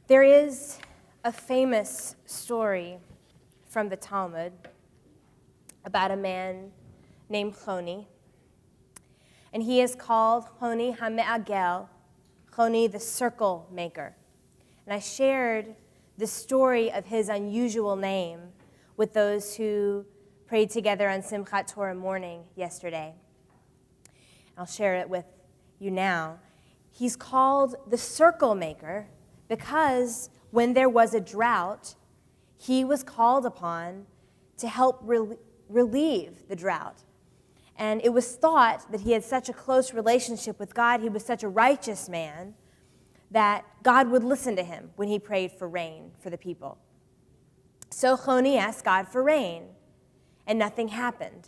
There is a famous story from the Talmud about a man named Choni, and he is called Choni HaMe'agel, Choni the circle maker. And I shared the story of his unusual name with those who prayed together on Simchat Torah morning yesterday. I'll share it with you now. He's called the circle maker because when there was a drought, he was called upon to help relieve the drought. And it was thought that he had such a close relationship with God, he was such a righteous man, that God would listen to him when he prayed for rain for the people. So Choni asked God for rain, and nothing happened.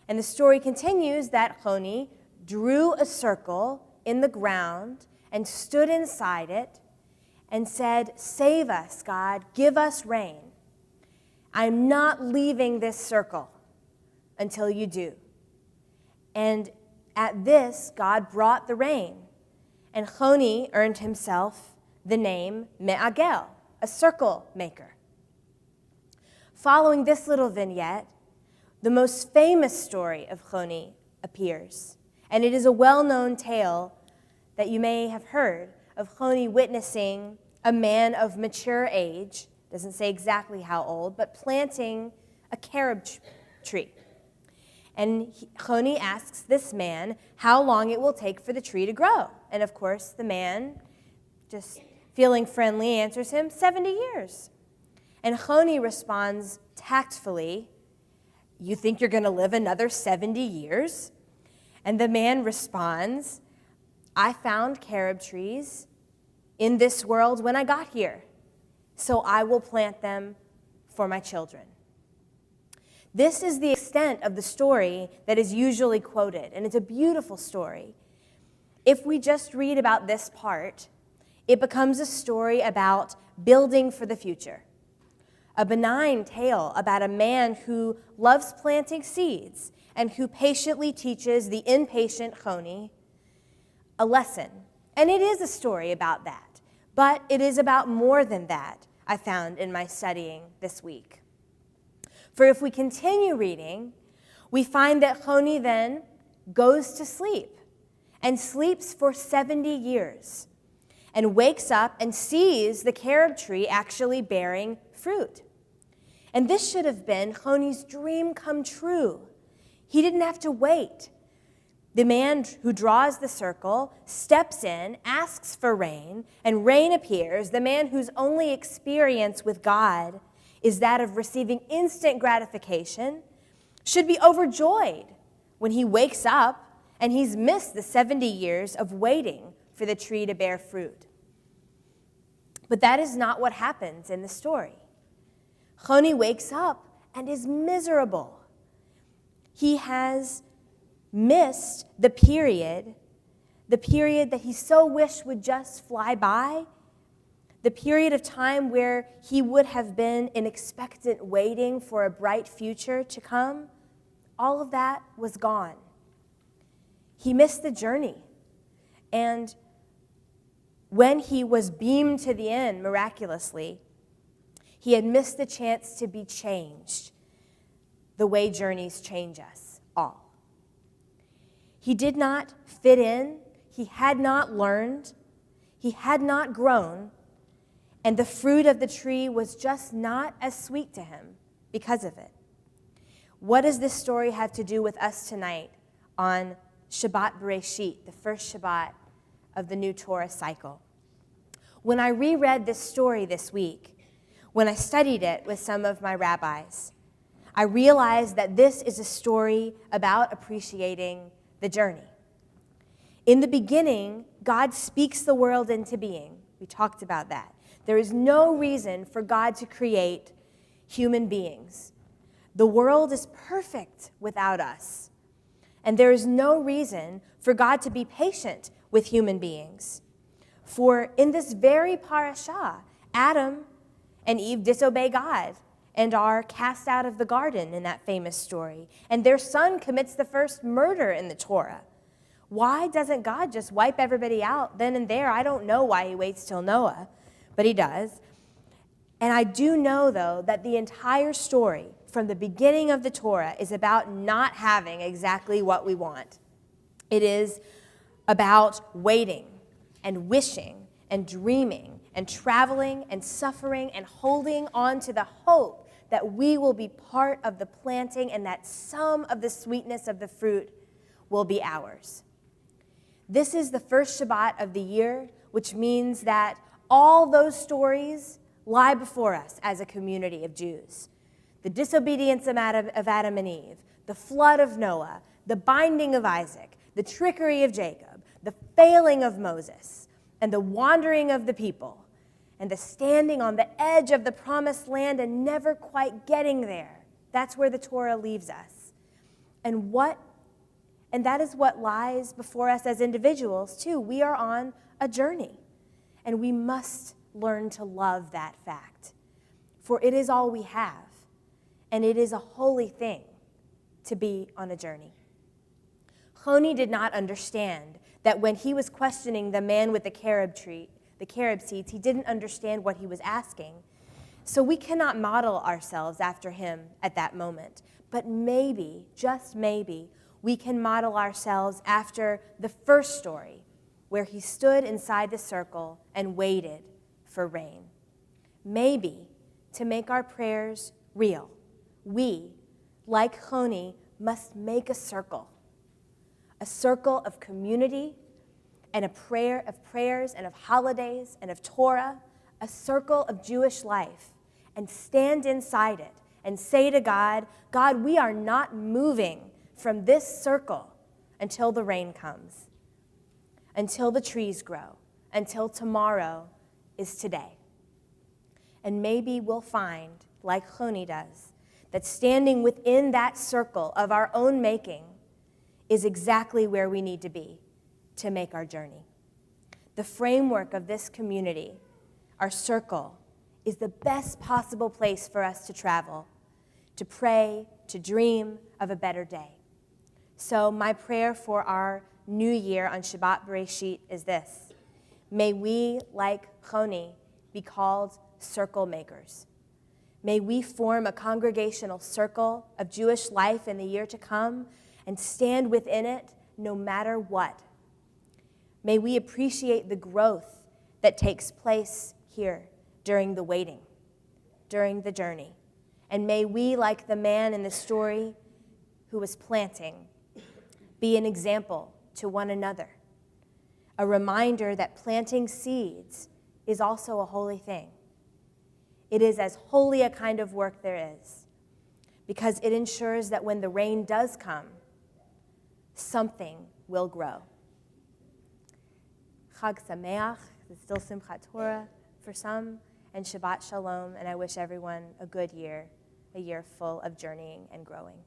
And the story continues that Choni drew a circle in the ground and stood inside it and said, "Save us, God, give us rain. I'm not leaving this circle until you do." And at this, God brought the rain, and Choni earned himself the name Me'agel, a circle maker. Following this little vignette, the most famous story of Choni appears, and it is a well-known tale that you may have heard of Choni witnessing a man of mature age, doesn't say exactly how old, but planting a carob tree. And Choni asks this man how long it will take for the tree to grow. And of course, the man, just feeling friendly, answers him, 70 years. And Choni responds tactfully, "You think you're going to live another 70 years? And the man responds, "I found carob trees in this world when I got here, so I will plant them for my children." This is the extent of the story that is usually quoted, and it's a beautiful story. If we just read about this part, it becomes a story about building for the future, a benign tale about a man who loves planting seeds and who patiently teaches the impatient Choni a lesson. And it is a story about that, but it is about more than that, I found in my studying this week. For if we continue reading, we find that Choni then goes to sleep and sleeps for 70 years and wakes up and sees the carob tree actually bearing fruit. And this should have been Choni's dream come true. He didn't have to wait. The man who draws the circle steps in, asks for rain, and rain appears. The man whose only experience with God is that of receiving instant gratification should be overjoyed when he wakes up and he's missed the 70 years of waiting for the tree to bear fruit. But that is not what happens in the story. Choni wakes up and is miserable. He has missed the period that he so wished would just fly by, the period of time where he would have been in expectant waiting for a bright future to come. All of that was gone. He missed the journey. And when he was beamed to the end miraculously, he had missed the chance to be changed the way journeys change us all. He did not fit in. He had not learned. He had not grown. And the fruit of the tree was just not as sweet to him because of it. What does this story have to do with us tonight on Shabbat Bereshit, the first Shabbat of the new Torah cycle? When I reread this story this week, when I studied it with some of my rabbis, I realized that this is a story about appreciating the journey. In the beginning, God speaks the world into being. We talked about that. There is no reason for God to create human beings. The world is perfect without us. And there is no reason for God to be patient with human beings. For in this very parashah, Adam and Eve disobey God and are cast out of the garden in that famous story. And their son commits the first murder in the Torah. Why doesn't God just wipe everybody out then and there? I don't know why he waits till Noah. but he does. And I do know, though, that the entire story from the beginning of the Torah is about not having exactly what we want. It is about waiting and wishing and dreaming and traveling and suffering and holding on to the hope that we will be part of the planting and that some of the sweetness of the fruit will be ours. This is the first Shabbat of the year, which means that all those stories lie before us as a community of Jews. The disobedience of Adam and Eve, the flood of Noah, the binding of Isaac, the trickery of Jacob, the failing of Moses, and the wandering of the people, and the standing on the edge of the promised land and never quite getting there. That's where the Torah leaves us. And that is what lies before us as individuals, too. We are on a journey, and we must learn to love that fact. For it is all we have, and it is a holy thing to be on a journey. Choni did not understand that when he was questioning the man with the carob seeds, he didn't understand what he was asking. So we cannot model ourselves after him at that moment. But maybe, just maybe, we can model ourselves after the first story, where he stood inside the circle and waited for rain. Maybe, to make our prayers real, we, like Choni, must make a circle of community and a prayer of prayers and of holidays and of Torah, a circle of Jewish life, and stand inside it and say to God, God, we are not moving from this circle until the rain comes, until the trees grow, until tomorrow is today. And maybe we'll find, like Choni does, that standing within that circle of our own making is exactly where we need to be to make our journey. The framework of this community, our circle, is the best possible place for us to travel, to pray, to dream of a better day. So my prayer for our new year on Shabbat Bereshit is this: may we, like Choni, be called circle makers. May we form a congregational circle of Jewish life in the year to come and stand within it no matter what. May we appreciate the growth that takes place here during the waiting, during the journey. And may we, like the man in the story who was planting, be an example to one another, a reminder that planting seeds is also a holy thing. It is as holy a kind of work there is, because it ensures that when the rain does come, something will grow. Chag Sameach, it's still Simchat Torah for some, and Shabbat Shalom, and I wish everyone a good year, a year full of journeying and growing.